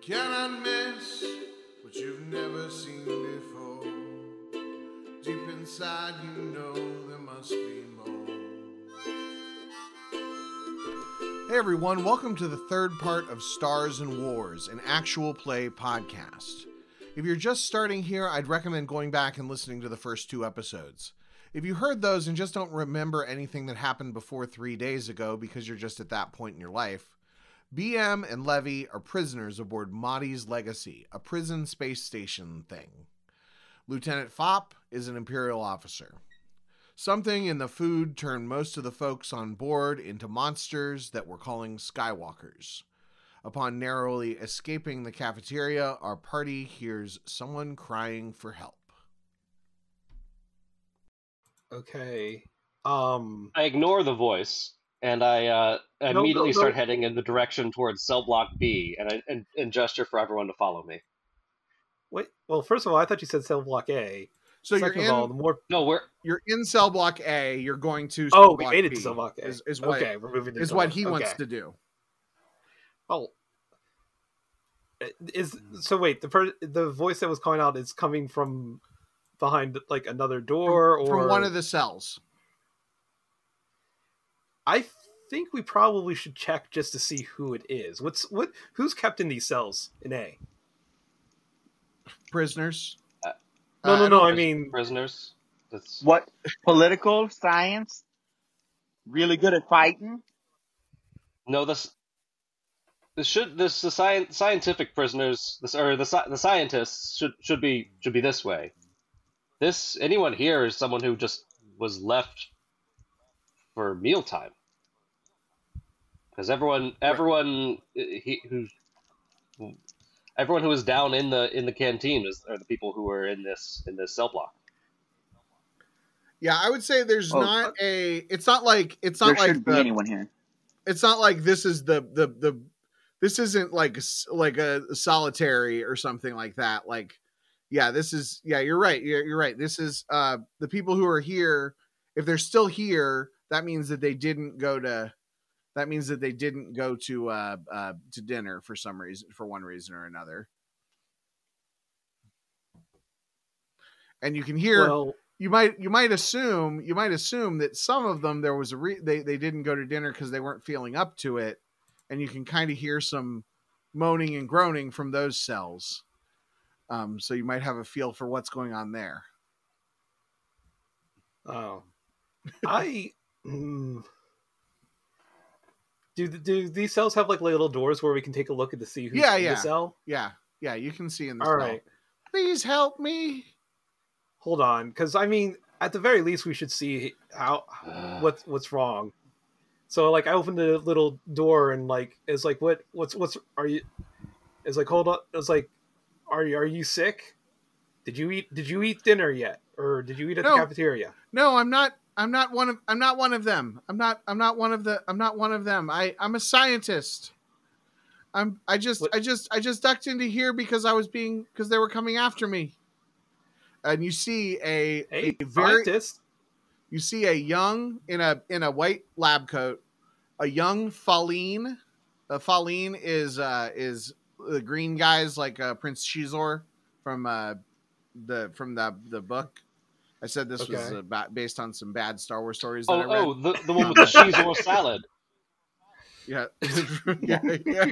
cannot miss what you've never seen before. Deep inside, you know there must be more. Hey everyone, welcome to the third part of Stars and Wars, an actual play podcast. If you're just starting here, I'd recommend going back and listening to the first two episodes. If you heard those and just don't remember anything that happened before 3 days ago because you're just at that point in your life, BM and Levy are prisoners aboard Mahdi's Legacy, a prison space station thing. Lieutenant Fopp is an Imperial officer. Something in the food turned most of the folks on board into monsters that we're calling Skywalkers. Upon narrowly escaping the cafeteria, our party hears someone crying for help. Okay. I ignore the voice, and I immediately start heading in the direction towards cell block B, and gesture for everyone to follow me. Wait. Well, first of all, I thought you said cell block A. So Second of all, the more you're in cell block A. You're going to cell block we made it B to cell block A. Is what, okay, we're moving to is what he wants to do. Oh. So wait, the voice that was calling out is coming from behind like another door or from one of the cells. I think we probably should check just to see who it is. Who's kept in these cells in A? Prisoners. No. I mean prisoners. What political science? Really good at fighting? No, the scientific prisoners, the scientists should be this way. Anyone here is someone who just was left for mealtime. Because everyone who is down in the canteen are the people who are in this cell block. Yeah, I would say there's not a. It's not like there shouldn't be anyone here. It's not like this is the. This isn't like a solitary or something like that. Like, yeah, this is. Yeah, you're right. You're right. This is the people who are here. If they're still here, that means that they didn't go to. That means that they didn't go to dinner for some reason, for one reason or another. And you can hear. Well, you might assume that some of them there was they didn't go to dinner because they weren't feeling up to it, and you can kind of hear some moaning and groaning from those cells. So you might have a feel for what's going on there. Oh, Do these cells have like little doors where we can take a look at to see who's in the cell? Yeah, you can see in the cell. All right. Please help me. Hold on, because I mean, at the very least, we should see what's wrong. So like, I opened the little door and like, it's like, what's are you? It's like, hold on. It's like, are you sick? Did you eat dinner yet, or did you eat at the cafeteria? No, I'm not. I'm not one of them. I'm not one of them. I'm a scientist. I just ducked into here because they were coming after me. And you see a scientist. You see a young in a white lab coat, a young Falleen. Falleen is the green guys like Prince Xizor from the book. I said this was based on some bad Star Wars stories that I read. Oh, the one with the Xizor salad. Yeah. yeah.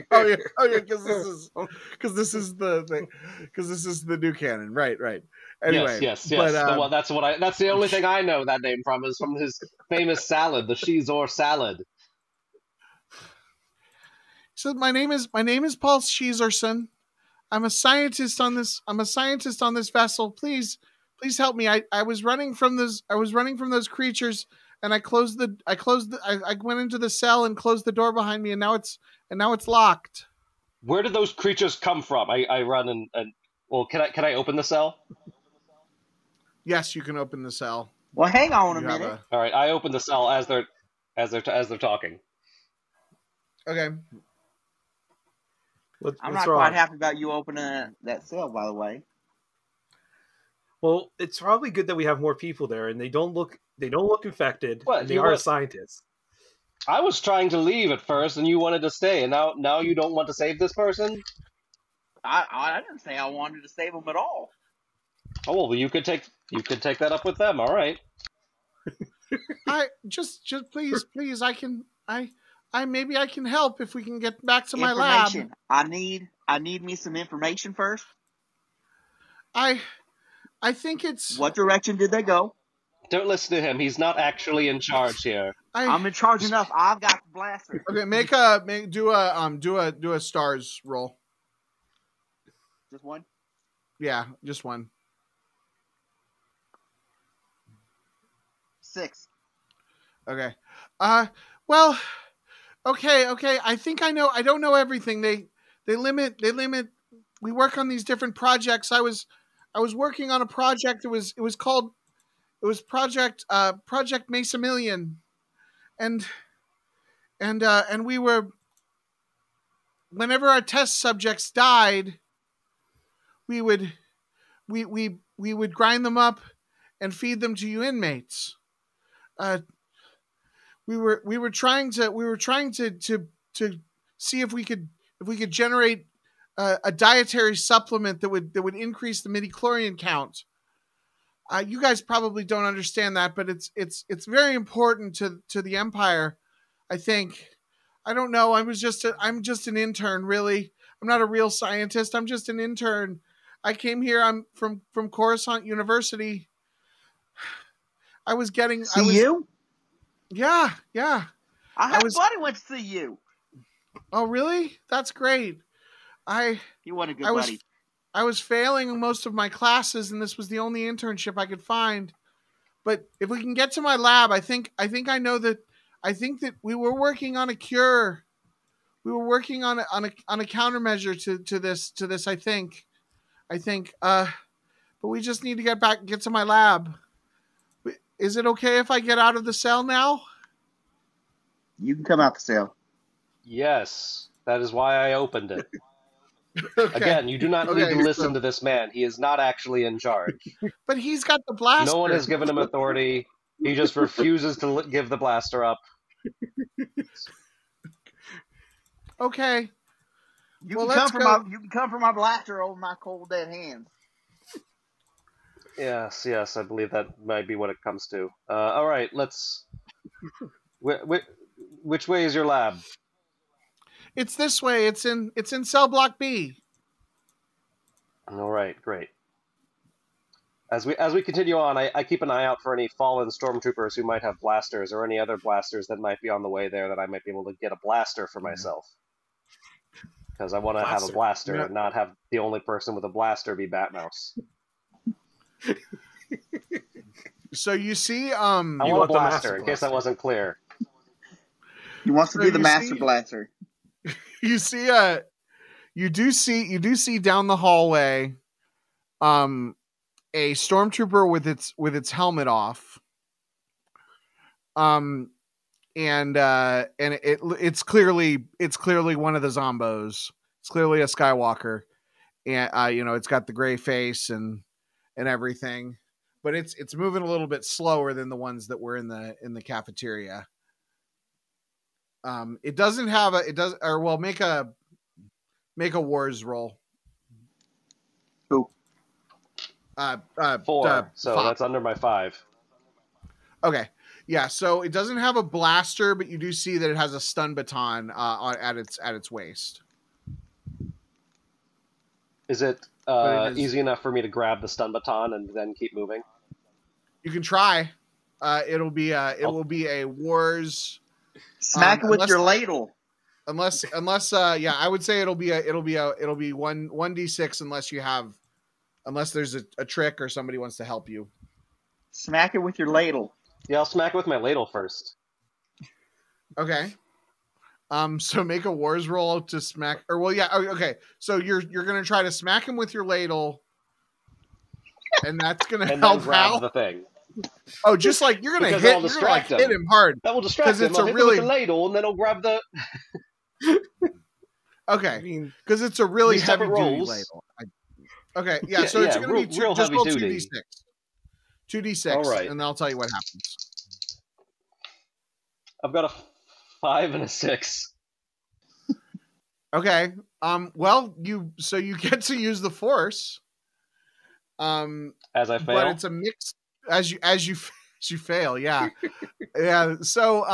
Oh yeah. Because this is the new canon. Right. Anyway, yes. But, that's the only thing I know that name from is from his famous salad, the Xizor salad. So my name is Paul Xizorson. I'm a scientist on this vessel. Please help me. I was running from those creatures, and I went into the cell and closed the door behind me, and now it's locked. Where did those creatures come from? I run and well, can I open the cell? Yes, you can open the cell. Well, hang on a minute. All right, I open the cell as they're talking. Okay. I'm not quite happy about you opening that cell, by the way. Well, it's probably good that we have more people there, and they don't look infected. What, and they are scientists. I was trying to leave at first, and you wanted to stay, and now you don't want to save this person? I didn't say I wanted to save them at all. Oh well, you could take that up with them. All right. I just please, maybe I can help if we can get back to my lab. I need me some information first. I think it's. What direction did they go? Don't listen to him. He's not actually in charge here. I'm in charge enough. I've got the blaster. Okay, do a stars roll. Just one? Yeah, just one. 6. Okay. Well, okay. I think I know. I don't know everything. They limit. We work on these different projects. I was working on a project. It was Project Mesamillion, and we were. Whenever our test subjects died, we would grind them up and feed them to you inmates. We were trying to see if we could generate a dietary supplement that would increase the midichlorian count. You guys probably don't understand that, but it's very important to the Empire. I think. I don't know. I'm just an intern, really. I'm not a real scientist. I'm just an intern. I came here. I'm from Coruscant University. You? Yeah. I had a buddy went to see you. Oh, really? That's great. You want a good buddy. I was failing most of my classes, and this was the only internship I could find. But if we can get to my lab, I think I know that. I think that we were working on a cure. We were working on a countermeasure to this. I think. But we just need to get to my lab. Is it okay if I get out of the cell now? You can come out the cell. Yes, that is why I opened it. Okay. Again, you do not need to listen to this man. He is not actually in charge. But he's got the blaster. No one has given him authority. He just refuses to give the blaster up. Okay. You can come for my blaster over my cold dead hands. Yes, I believe that might be what it comes to. All right, let's. Which way is your lab? It's this way. It's in cell block B. All right, great. As we continue on, I keep an eye out for any fallen stormtroopers who might have blasters or any other blasters that might be on the way there that I might be able to get a blaster for myself. Because I want to have a blaster and not have the only person with a blaster be Batmouse. So you see, I want a blaster, in case that wasn't clear. He wants to be the master blaster. You see, you do see down the hallway, a stormtrooper with its helmet off. And it's clearly one of the Zombos. It's clearly a Skywalker, and it's got the gray face and everything, but it's moving a little bit slower than the ones that were in the cafeteria. It doesn't have make a wars roll. Who? 4. So 5. That's under my 5. Okay. Yeah, so it doesn't have a blaster, but you do see that it has a stun baton at its waist. Is it easy enough for me to grab the stun baton and then keep moving? You can try. It will be a wars. Smack it with your ladle. Unless I would say it'll be 1d6 unless there's a trick or somebody wants to help you. Smack it with your ladle. Yeah, I'll smack it with my ladle first. Okay. So make a wars roll to smack, okay. So you're gonna try to smack him with your ladle, and that's gonna help grab the thing. Oh, just like you're gonna hit him hard. That will distract him. I'll hit him with the ladle, and then I'll grab the. Okay, because it's a really heavy duty ladle. Okay, yeah. So it's gonna be real heavy duty. 2d6. 2d6, all right, and I'll tell you what happens. I've got a 5 and a 6. Okay. Well, you get to use the force. As I fail, but it's a mix as you fail. Yeah. Yeah. So,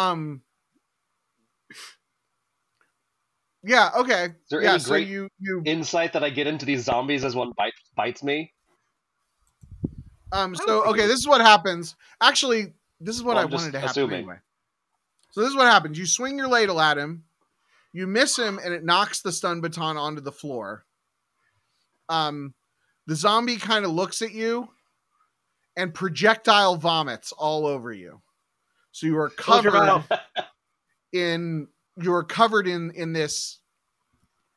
yeah. Okay. is there Yeah. any So great you insight that I get into these zombies as one bites me? So okay, this is what happens. Actually, this is what I wanted to happen assuming. anyway. So this is what happens. You swing your ladle at him, you miss him, and it knocks the stun baton onto the floor. The zombie kind of looks at you and projectile vomits all over you. So you are covered in this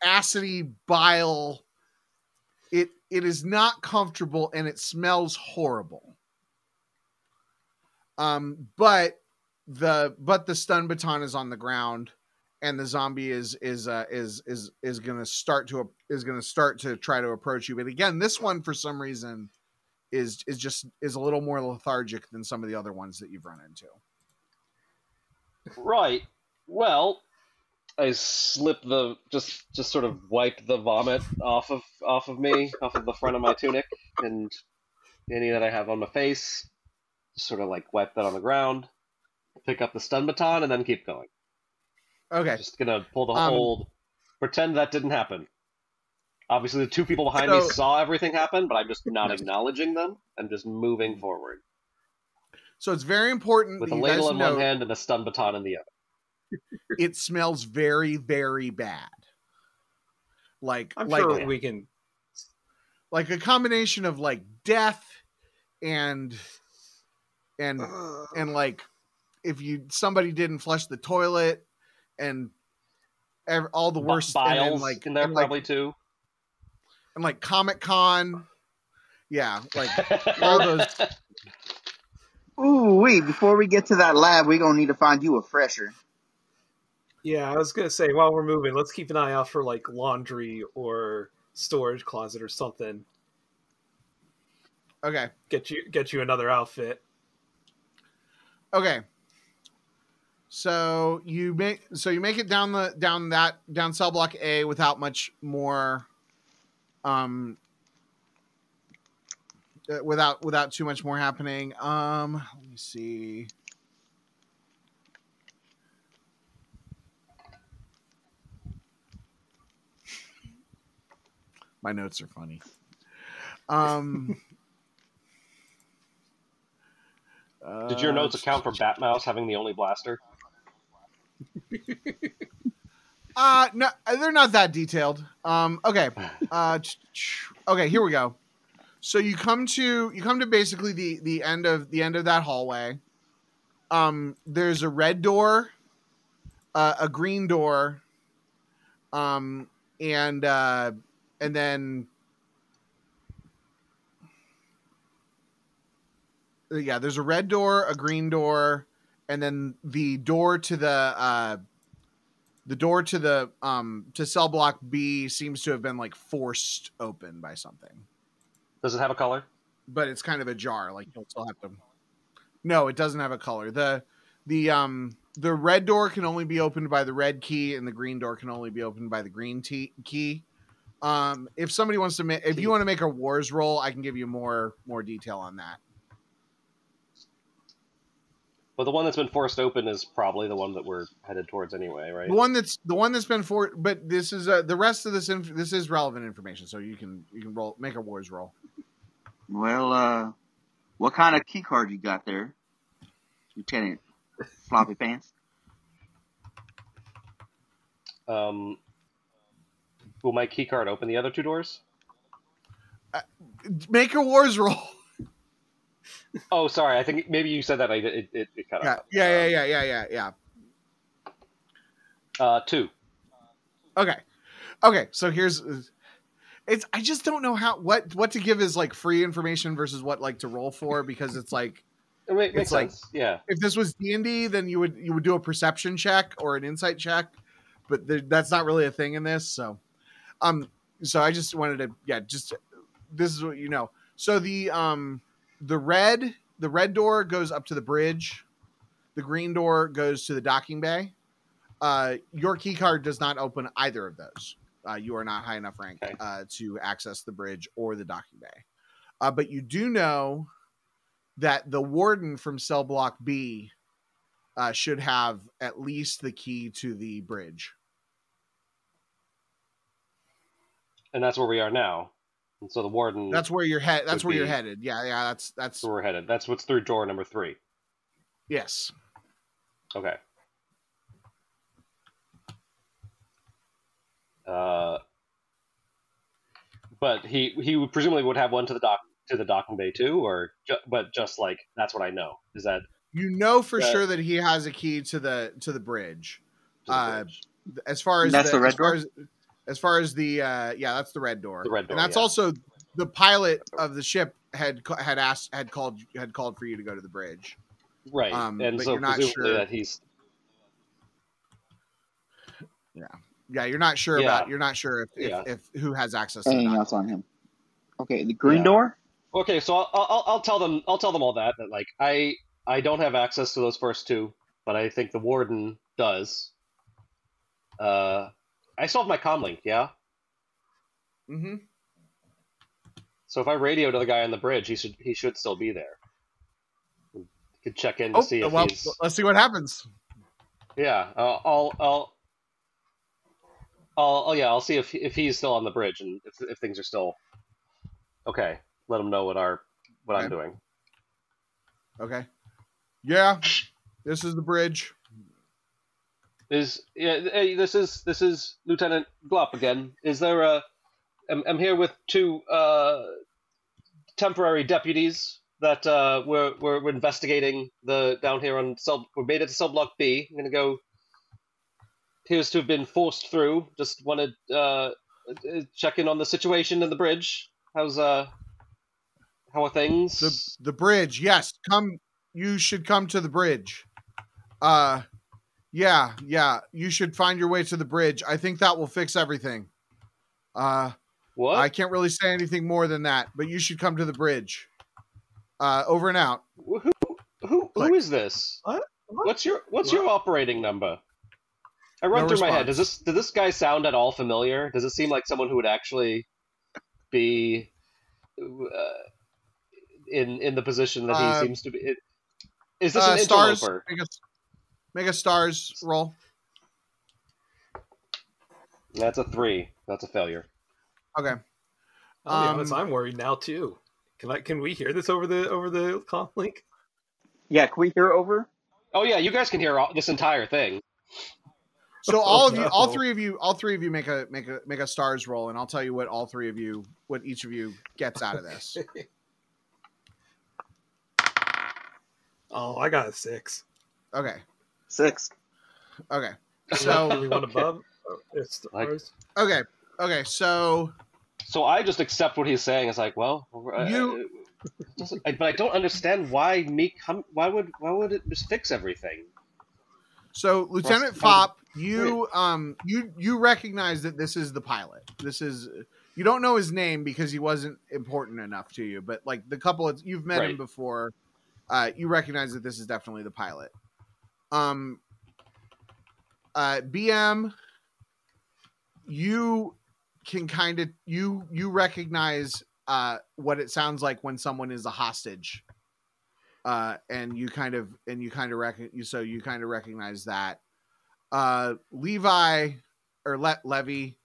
acidy bile. It is not comfortable and it smells horrible. But the stun baton is on the ground, and the zombie is going to start to try to approach you. But again, this one for some reason is a little more lethargic than some of the other ones that you've run into. Right. Well, I just sort of wipe the vomit off of me, off of the front of my tunic, and any that I have on my face. Just sort of like wipe that on the ground, pick up the stun baton, and then keep going. Okay. Just gonna pull the old pretend that didn't happen. Obviously, the two people behind me saw everything happen, but I'm just not acknowledging them. I'm just moving forward. So it's very important with a ladle in one hand and a stun baton in the other. It smells very, very bad. I'm sure we can, like a combination of like death and like if somebody didn't flush the toilet and all the worst biles in there probably too, and like Comic-Con, yeah, like all those. Ooh, before we get to that lab, we're gonna need to find you a fresher. Yeah, I was gonna say while we're moving, let's keep an eye out for like laundry or storage closet or something. Okay. Get you another outfit. Okay. So you make it down cell block A without much more without too much more happening. Let me see. My notes are funny. Did your notes account for Batmouse having the only blaster? No, they're not that detailed. Okay. Okay, here we go. So you come to basically the end of that hallway. There's a red door, a green door, and then yeah, there's a red door, a green door, and then the door to to cell block B seems to have been like forced open by something. Does it have a color? But it's kind of ajar. Like you'll still have to. No, it doesn't have a color. The red door can only be opened by the red key, and the green door can only be opened by the green key. If somebody wants to if you want to make a wars roll, I can give you more detail on that. But the one that's been forced open is probably the one that we're headed towards anyway, right? The one that's been but this is the rest of this is relevant information, so you can make a wars roll. Well, what kind of key card you got there, Lieutenant Floppy Pants? Will my key card open the other two doors? Make a wars roll. Oh, sorry. I think maybe you said that. It cut off. Yeah. 2. Okay. So here's I just don't know what to give as like free information versus what like to roll for, because it's like it makes sense. Yeah. If this was D&D, then you would do a perception check or an insight check, but that's not really a thing in this. So I just wanted to this is what you know. So the red door goes up to the bridge. The green door goes to the docking bay. your key card does not open either of those. You are not high enough rank Okay. to access the bridge or the docking bay. But you do know that the warden from cell block B should have at least the key to the bridge. And that's where we are now. And so the warden. That's where you're headed. That's where you're headed. Yeah. That's where we're headed. That's what's through door number 3. Yes. Okay. But he presumably would have one to the docking bay too, but just like that's what I know. Is that you know for sure that he has a key to the bridge. As far as that's the red door. As far as the that's the red door. The red door, and that's also the pilot of the ship had called for you to go to the bridge. Right, and but so you're not presumably sure that he's. Yeah, you're not sure about. You're not sure if who has access to anything else on him. Okay, the green door. Okay, so I'll tell them all that like I don't have access to those first 2, but I think the warden does. I still have my comlink, yeah. Mm-hmm. So if I radio to the guy on the bridge, he should still be there. We could check in to see if he's. Let's see what happens. Yeah, I'll see if he's still on the bridge and if things are still okay. Let him know what I'm doing. Okay. Yeah, this is the bridge. This is Lieutenant Glop again. Is there I'm here with 2 temporary deputies that we're investigating down here on we made it to cell block B. I'm gonna go. Appears to have been forced through. Just wanted check in on the situation in the bridge. How are things? The bridge, yes. You should come to the bridge. Yeah. You should find your way to the bridge. I think that will fix everything. What? I can't really say anything more than that, but you should come to the bridge. Over and out. Who is this? What? What's your operating number? I run through my head. Does this guy sound at all familiar? Does it seem like someone who would actually be in the position that he seems to be? Is this an interloper? Make a stars roll. That's a 3. That's a failure. Okay. I'll be honest, I'm worried now too. Can we hear this over the comm link? Yeah, can we hear it over? Oh yeah, you guys can hear this entire thing. So all three of you make a stars roll, and I'll tell you what each of you gets out of this. Oh, I got a 6. Okay. 6. Okay. So we want above. It's stars. Okay. So I just accept what he's saying. It's like, well, but I don't understand why Why would it just fix everything? So Lieutenant Fopp, you recognize that this is the pilot. You don't know his name because he wasn't important enough to you, but like the couple you've met him before, you recognize that this is definitely the pilot. BM, you can kind of you recognize what it sounds like when someone is a hostage. And you kind of recognize that. Levi or Levy,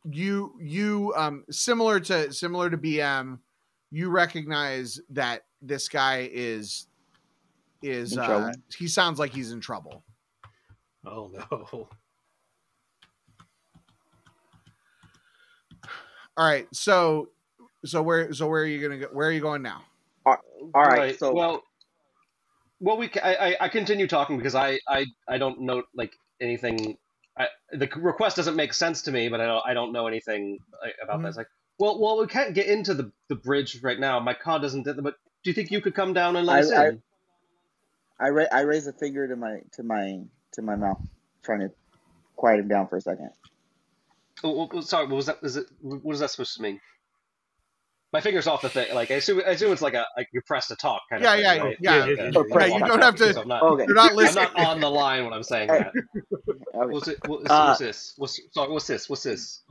you similar to BM, you recognize that this guy is he sounds like he's in trouble. Oh no. All right, so where are you gonna go? Where are you going now? All right. So I continue talking because I don't know like anything. The request doesn't make sense to me, but I don't know anything about this. Like, well, we can't get into the bridge right now. My car doesn't. But do you think you could come down and let us in? I raise a finger to my mouth, trying to quiet him down for a second. Oh, sorry. What was that? What is that supposed to mean? My finger's off the thing. Like I assume it's like you press to talk kind Yeah, of thing, yeah, right? yeah. Okay. Or press You to don't talk. have to. So I'm not. Okay. You're not I'm listening. not on the line when I'm saying Hey, that. okay. What's this? What's this?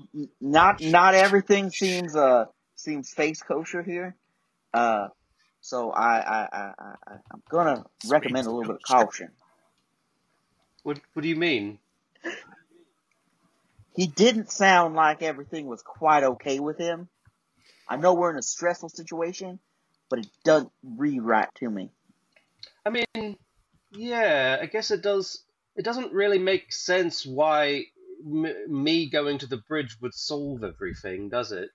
Not everything seems face kosher here. So I'm gonna recommend a little bit of caution. What do you mean? He didn't sound like everything was quite okay with him. I know we're in a stressful situation, but it doesn't read right to me. I mean, yeah, I guess it does. It doesn't really make sense why me going to the bridge would solve everything, does it?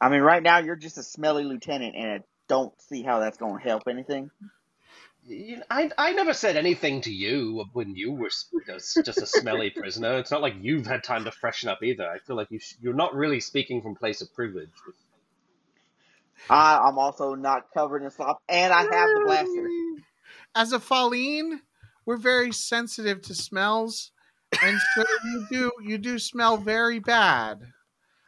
I mean, right now you're just a smelly lieutenant, and I don't see how that's going to help anything. I never said anything to you when you were just a smelly prisoner. It's not like you've had time to freshen up either. I feel like you're not really speaking from place of privilege. I'm also not covered in slop, and I have the blaster. As a Falleen, we're very sensitive to smells, and so you do smell very bad.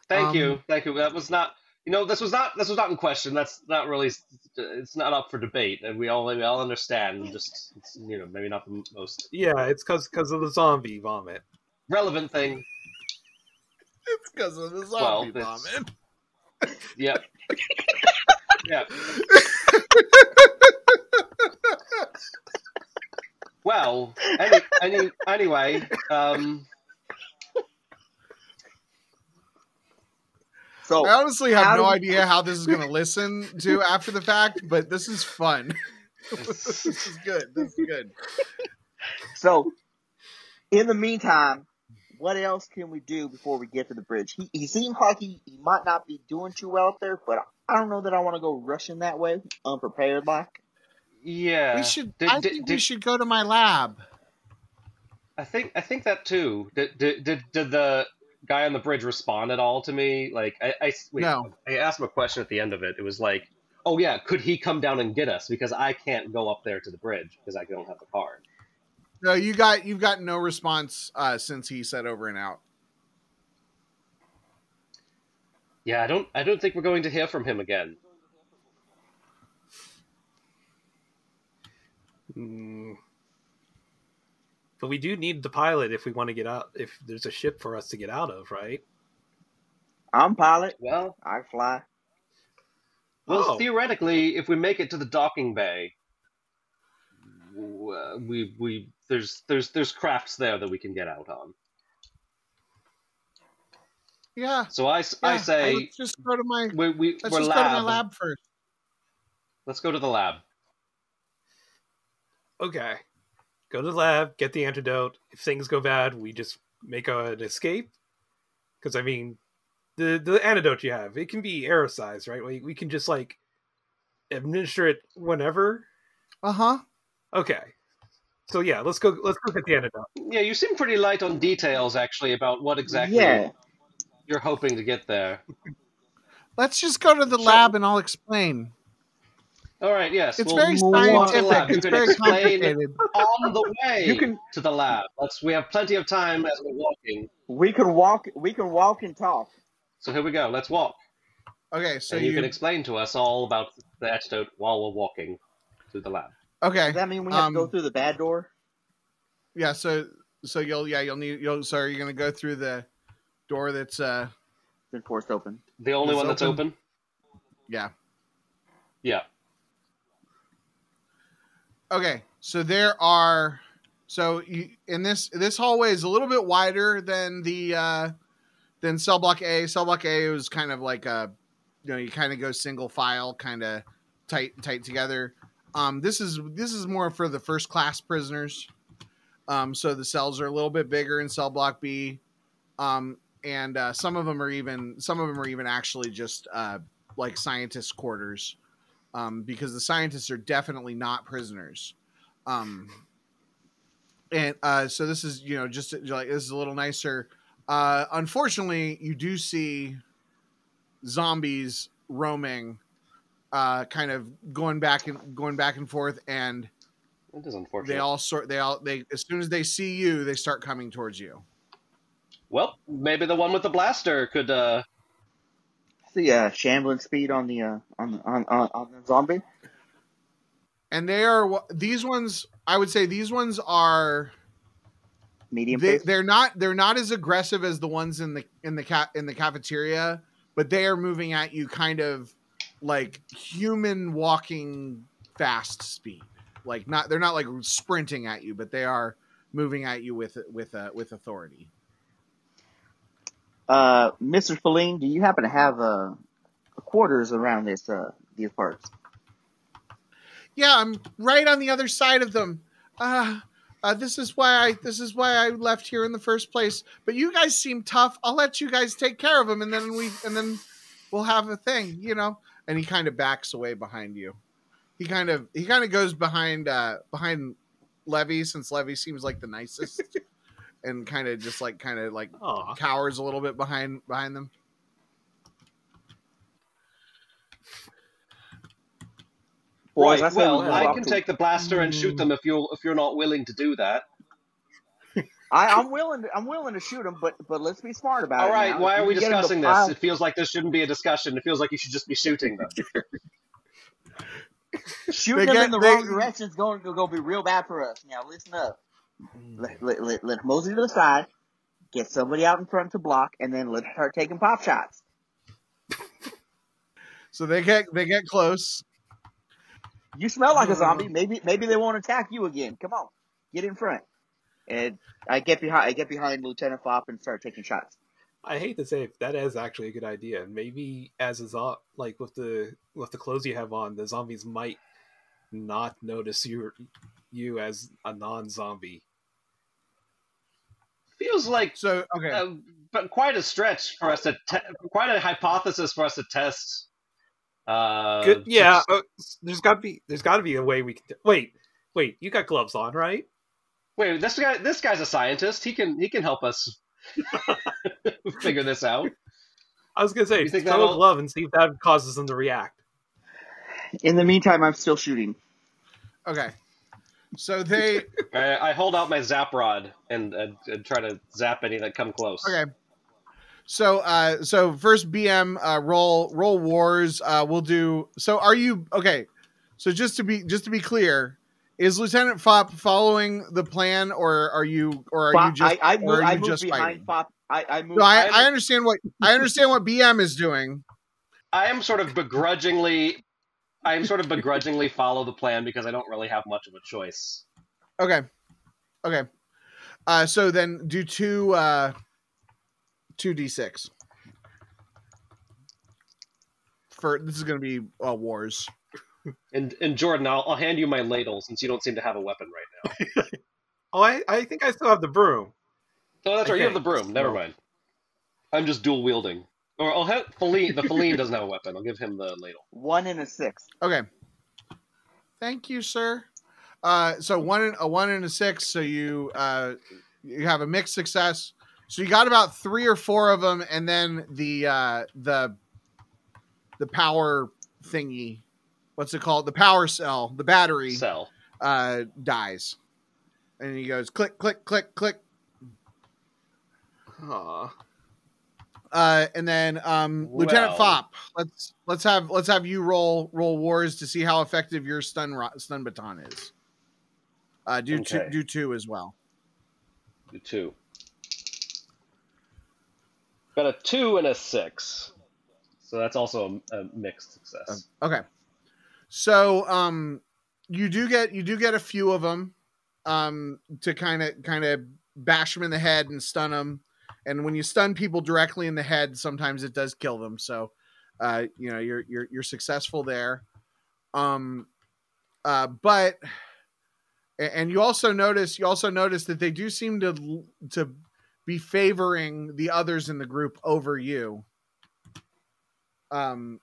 Thank you. That was not. This was not in question. That's not really. It's not up for debate, and we all understand. Just maybe not the most. Yeah, it's because of the zombie vomit. Relevant thing. It's because of the zombie vomit. Yep. Yeah. Well, anyway. So I honestly have no idea how this is going to listen to after the fact, but this is fun. This is good. This is good. So, in the meantime, what else can we do before we get to the bridge? He seems like he might not be doing too well up there, but I don't know that I want to go rushing that way, unprepared like. Yeah. We should. I think we should go to my lab. I think that too. Did the guy on the bridge respond at all to me? Like No. I asked him a question at the end of it. It was like, oh yeah, could he come down and get us? Because I can't go up there to the bridge because I don't have the card. No, you've got no response since he said over and out. Yeah, I don't think we're going to hear from him again. But we do need the pilot if we want to get out. If there's a ship for us to get out of, right? I'm pilot. Well, I fly. Well, theoretically, if we make it to the docking bay, there's crafts there that we can get out on. Yeah. So I say let's just go to my we're go to my lab first. Let's go to the lab. Okay. Go to the lab, get the antidote. If things go bad, we just make an escape. Because, I mean, the antidote you have, it can be aerosolized, right? We can just, like, administer it whenever. Uh-huh. Okay. So, yeah, let's go get the antidote. Yeah, you seem pretty light on details, actually, about what exactly you're hoping to get there. Let's just go to the lab and I'll explain. All right, yes. It's very scientific. It's very complicated. On the way to the lab. We have plenty of time as we're walking. We can walk and talk. So here we go. Let's walk. Okay, so you can explain to us all about the antidote while we're walking to the lab. Okay. Does that mean we have to go through the bad door? Yeah, so you're gonna go through the door that's been forced open. The only one that's open? Yeah. Yeah. Okay, so in this hallway is a little bit wider than than cell block A. Cell block A was kind of like you kind of go single file, kind of tight together. This is more for the first class prisoners. So the cells are a little bit bigger in cell block B, and some of them are even actually just like scientists' quarters. Because the scientists are definitely not prisoners. So this is, just like, this is a little nicer. Unfortunately, you do see zombies roaming, kind of going back and forth. And it is unfortunate. they as soon as they see you, they start coming towards you. Well, maybe the one with the blaster could See, shambling speed on the zombie. And these ones. I would say these ones are Medium pace. they're not as aggressive as the ones in the cafeteria, but they are moving at you kind of like human walking fast speed. Like they're not like sprinting at you, but they are moving at you with authority. Mr. Falleen, do you happen to have quarters around these parts? Yeah, I'm right on the other side of them. This is why I left here in the first place. But you guys seem tough. I'll let you guys take care of them, and then we'll have a thing, you know. And he kind of backs away behind you. He kind of goes behind Levy, since Levy seems like the nicest, and kind of cowers a little bit behind them. Boys, right. Well, I can take the blaster and shoot them if you're not willing to do that. I'm willing to shoot them, but let's be smart about it. All right, now. why If are we we can get 'em to discussing this? pile- It feels like this shouldn't be a discussion. It feels like you should just be shooting them. Shooting them in the wrong direction is going to be real bad for us. Now, listen up. Let Mosey to the side, get somebody out in front to block, and then let's start taking pop shots. So they get close. You smell like a zombie. Maybe they won't attack you again. Come on, get in front. And I get behind Lieutenant Fop and start taking shots. I hate to say it, that is actually a good idea. Maybe as like with the clothes you have on, the zombies might not notice you as a non-zombie. Feels like So okay. But quite a stretch for us to quite a hypothesis for us to test. Good, yeah. There's got to be a way we can. Wait. You got gloves on, right? Wait, this guy's a scientist. He can help us figure this out. I was gonna say, think throw a glove and see if that causes them to react. In the meantime, I'm still shooting. Okay. So they. I hold out my zap rod and try to zap any that come close. Okay. So first BM roll wars. We'll do. So are you okay? So just to be clear, is Lieutenant Fop following the plan, or are you just I moved just behind fighting? Fop. I moved. No, I understand what BM is doing. I am sort of begrudgingly follow the plan because I don't really have much of a choice. Okay. So then do 2d6. This is going to be wars. And Jordan, I'll hand you my ladle since you don't seem to have a weapon right now. Oh, I think I still have the broom. Oh, that's right. You have the Okay. broom. Never mind. I'm just dual wielding. Or I'll have Falleen. The Falleen doesn't have a weapon. I'll give him the ladle. 1 and a 6. Okay. Thank you, sir. So 1 and a 6. So you have a mixed success. So you got about 3 or 4 of them, and then the power thingy, what's it called? The power cell, the battery Cell. dies, and he goes click, click, click, click. Aw. And then Lieutenant Fop, let's have you roll wars to see how effective your stun baton is. Do 2 as well. Do 2. Got a 2 and a 6, so that's also a mixed success. Okay, so you do get a few of them to kind of bash them in the head and stun them. And when you stun people directly in the head, sometimes it does kill them. So, you're successful there. But you also notice that they do seem to be favoring the others in the group over you. But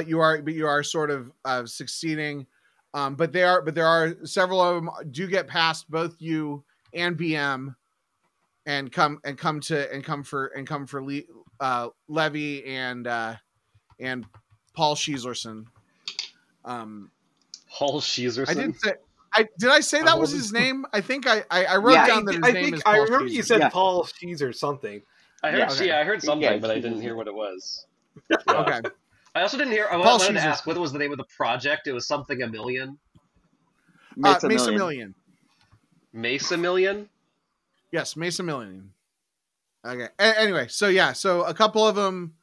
you are sort of succeeding. But there are several of them do get past both you and BM. And come for Levy and Paul Xizorson. Paul Xizorson. Did I say that was his name? I think I wrote down that his name is Paul I remember Xizor. you said Paul Xizor something. I heard, Yeah. I heard something, Yeah, but I she didn't was- hear what it was. Okay. I also didn't hear. I Paul wanted to Xizor. ask what was the name of the project. It was something a million. Mesa Mesa Million. Million. Mesa Million. Yes, Mesa Million. Okay. Anyway, so yeah, so a couple of them.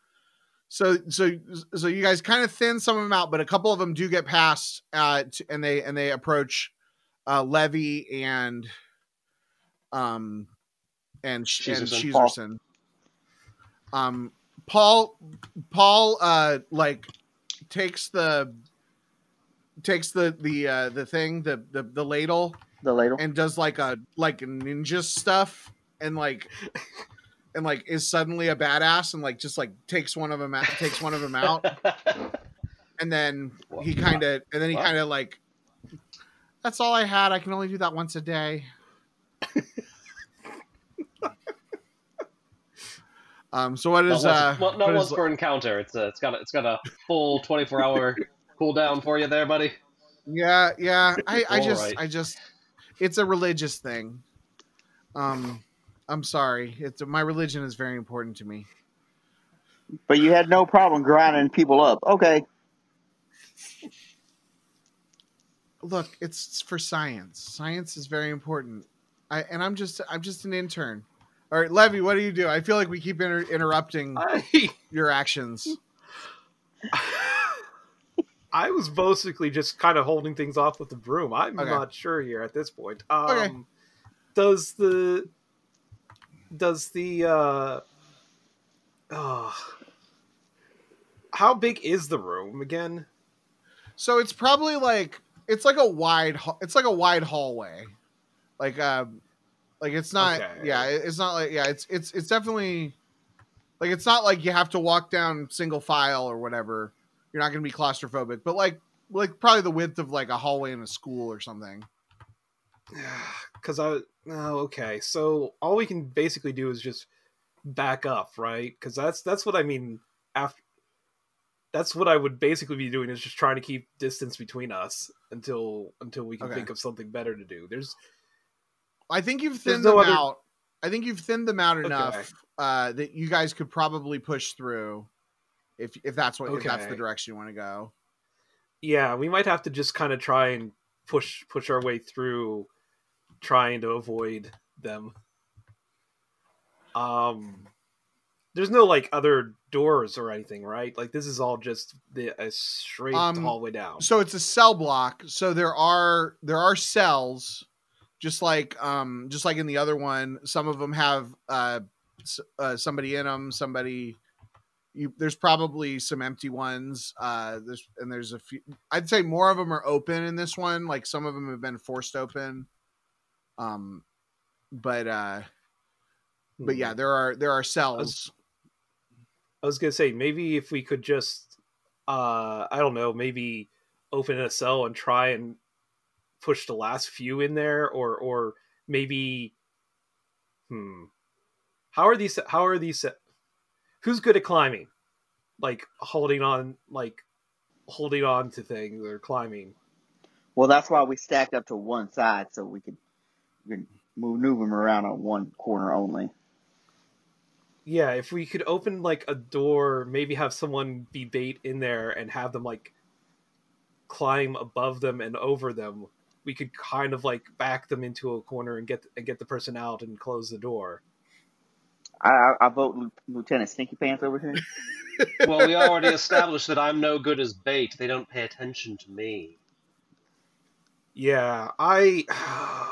So you guys kind of thin some of them out, but a couple of them do get past, and they approach Levy and Xizorson. Xizorson. Paul like takes the thing, the ladle, The ladle. and does like ninja stuff, and is suddenly a badass, and just takes one of them out, and then he kind of that's all I had. I can only do that once a day. So what is not once per encounter. It's got a full 24-hour cooldown for you there, buddy. Yeah. I Right. just it's a religious thing. I'm sorry. My religion is very important to me. But you had no problem grinding people up. Okay. Look, it's for science. Science is very important. I'm just an intern. All right, Levy, what do you do? I feel like we keep interrupting your actions. I was basically just kind of holding things off with the broom. I'm Okay. not sure here at this point. Okay. Does the how big is the room again? So it's probably it's like a wide hallway. Like it's not Okay. it's not it's definitely it's not like you have to walk down single file or whatever. You're not going to be claustrophobic, but like probably the width of a hallway in a school or something. Okay, so all we can basically do is just back up, right? Because that's what I mean. That's what I would basically be doing, is just trying to keep distance between us until we can think of something better to do. I think you've thinned them out. I think you've thinned them out Okay. enough that you guys could probably push through if that's if that's the direction you want to go. Yeah, we might have to just kind of try and push our way through, trying to avoid them. There's no other doors or anything, right? This is all just a straight hallway down. So it's a cell block. So there are cells, just like in the other one. Some of them have somebody in them. There's probably some empty ones. There's a few. I'd say more of them are open in this one. Some of them have been forced open. But yeah, there are cells. I was gonna say, maybe if we could just, I don't know, maybe open a cell and try and push the last few in there, or maybe, how are these? Who's good at climbing? Holding on to things or climbing. Well, that's why we stacked up to one side so we could maneuver them around on one corner only. Yeah, if we could open a door, maybe have someone be bait in there and have them climb above them and over them, we could kind of back them into a corner and get the person out and close the door. I vote Lieutenant Stinky Pants over here. Well, we already established that I'm no good as bait. They don't pay attention to me. Yeah,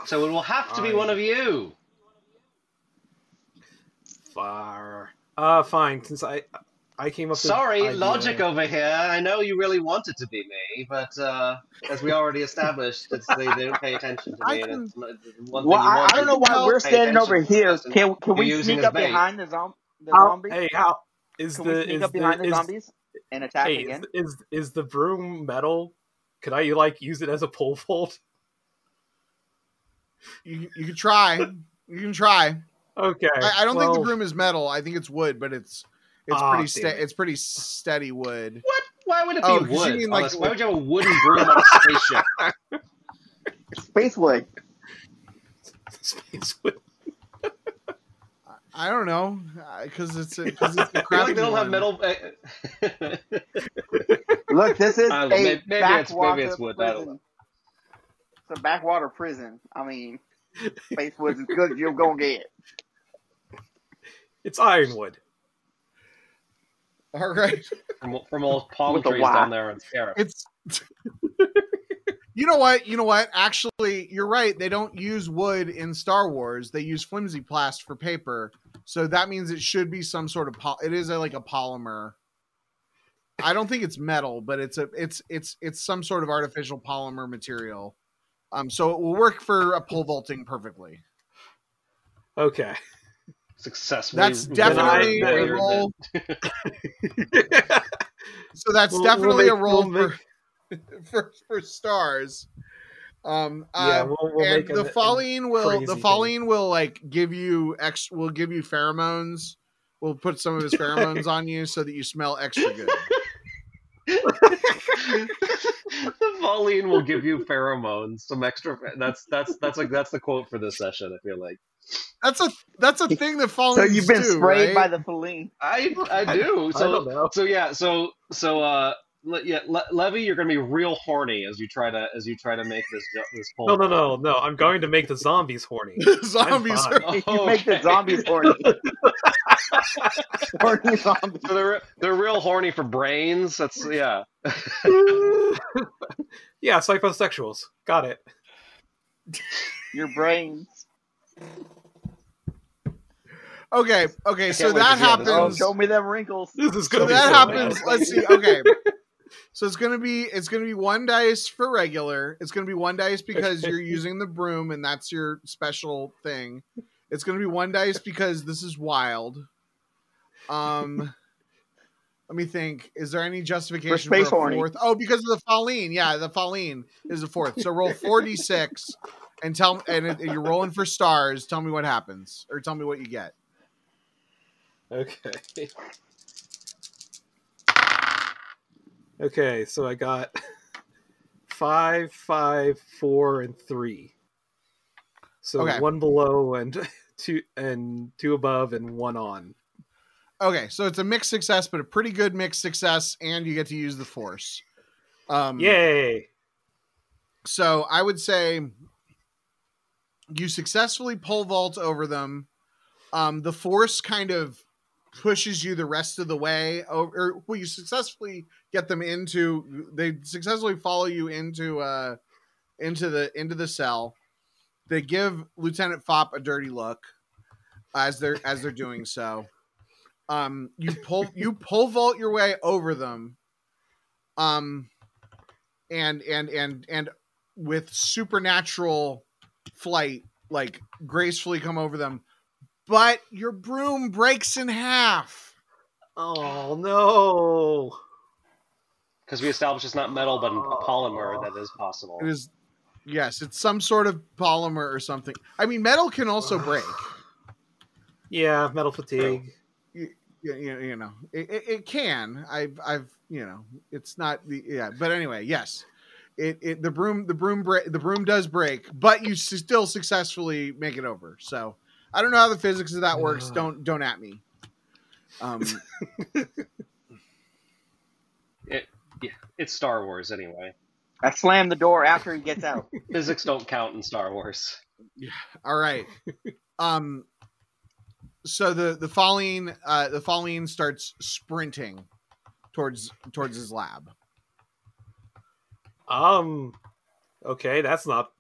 So it will have to be one of you. Fine. Since I came up. Sorry, with logic over here. I know you really want it to be me, but as we already established, they don't pay attention to me. And it's one thing I don't know why we're standing over here. Can we sneak up behind the zombies? Hey, how is Can we sneak up behind the zombies and attack again? Is the broom metal? Could I use it as a pole vault? You can try. You can try. Okay. I don't think the broom is metal. I think it's wood, but it's it's pretty steady wood. What? Why would it be wood? You mean Why would you have a wooden broom on a spaceship? Space wood. Space wood. I don't know, because it's a I feel like crappy they don't have one. metal. Look, this is I don't know, a maybe backwater it's wood. I don't know. prison. It's a backwater prison. I mean, Space Woods is good. You're gonna get. It's ironwood. All right. From all palm With a trees Y. down there in Scarab. It's you know what? Actually, you're right. They don't use wood in Star Wars. They use flimsy plast for paper. So that means it should be some sort of it is like a polymer. I don't think it's metal, but it's some sort of artificial polymer material. So it will work for a pole vaulting perfectly. Okay. Successfully. That's definitely a roll. So that's definitely a roll for stars. We'll and make the Falleen will like give you will give you pheromones. We'll put some of his pheromones on you so that you smell extra good. The Falleen will give you pheromones, some extra. That's the quote for this session. I feel like that's a thing that Falleens So you've been do, sprayed right? by the Falleen. I do. I don't know. Levy, you're gonna be real horny as you try to make this pull. No. I'm going to make the zombies horny. Zombies I'm are fine. You make the zombies horny. Horny zombies. So they're real horny for brains. That's yeah. Yeah, psychosexuals. Got it. Your brains. Okay. So that happens. Oh, show me them wrinkles. This is So gonna be that so happens. bad. Let's see. Okay. So it's gonna be one dice for regular. It's gonna be one dice because you're using the broom and that's your special thing. It's gonna be one dice because this is wild. Let me think. Is there any justification for a fourth? Oh, because of the Falleen. Yeah, the Falleen is a fourth. So roll 4d6 and you're rolling for stars. Tell me what happens, or tell me what you get. Okay. Okay, so I got 5, 5, 4, and 3. So Okay. 1 below and two above and 1 on. Okay, so it's a mixed success, but a pretty good mixed success, and you get to use the force. Yay! So I would say you successfully pole vault over them. The force kind of pushes you the rest of the way, you successfully get them they successfully follow you into the cell. They give Lieutenant Fopp a dirty look as they're doing so. You pole vault your way over them, and with supernatural flight, like gracefully come over them, but your broom breaks in half. Oh no! Because we established it's not metal, but a polymer that is possible. It is, yes, it's some sort of polymer or something. I mean, metal can also break. Yeah, metal fatigue. You know, it can. I've it's not but anyway, yes, the broom does break, but you still successfully make it over. So I don't know how the physics of that works. Don't at me. It's Star Wars anyway. I slam the door after he gets out. Physics don't count in Star Wars. All right. So the Falleen starts sprinting towards his lab. Okay, that's not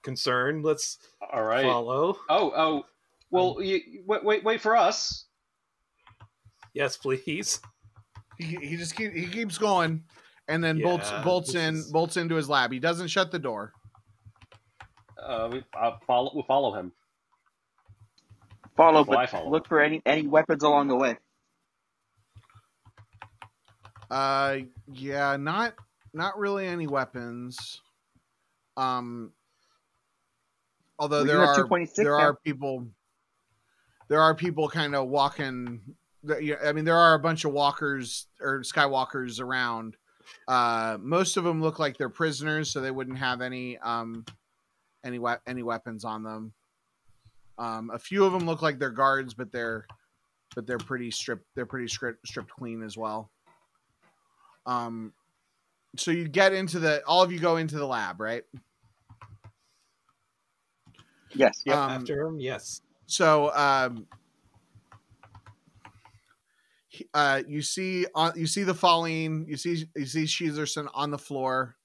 concern. Let's all right. Follow. Oh. Well, wait for us. Yes, please. He just keeps going, and then bolts into his lab. He doesn't shut the door. We follow him. Look for any weapons along the way. Yeah, not really any weapons. Although there are people kind of walking. I mean, there are a bunch of walkers or skywalkers around. Most of them look like they're prisoners, so they wouldn't have any weapons on them. A few of them look like they're guards, but they're pretty stripped. They're pretty stripped clean as well. So you get into all of you go into the lab, right? Yes. Yep. After him, yes. So you see the Falleen. You see Xizor on the floor.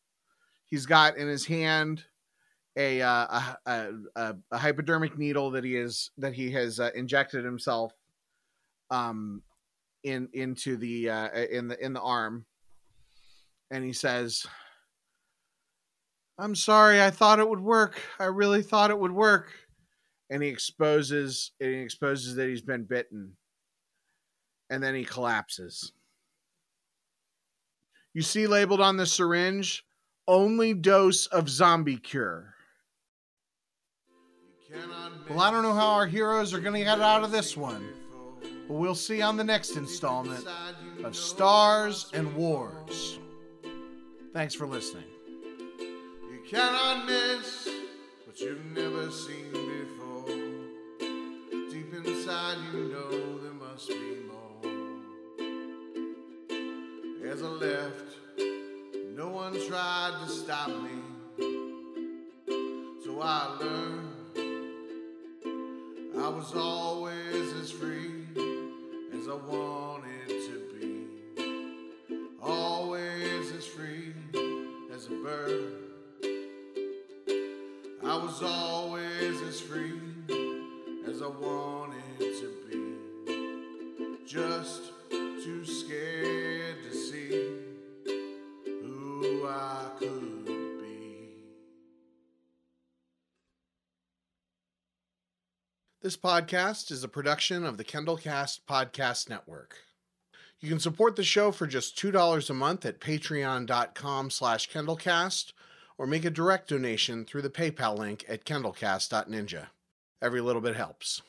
He's got in his hand a hypodermic needle that he has injected himself into the in the arm, and he says, "I'm sorry. I thought it would work. I really thought it would work." And he exposes that he's been bitten, and then he collapses. You see labeled on the syringe, "Only dose of zombie cure." Well, I don't know how our heroes are going to get out of this one, but we'll see on the next installment of Stars and Wars. Thanks for listening. You cannot miss what you've never seen before. Deep inside you know there must be more. As I left, no one tried to stop me. So I learned I was always as free as I wanted to be. Always as free as a bird. I was always as free as I wanted to be. Just too scared to see who I could be. This podcast is a production of the KendallCast Podcast Network. You can support the show for just $2 a month at patreon.com/KendallCast or make a direct donation through the PayPal link at kendallcast.ninja. Every little bit helps.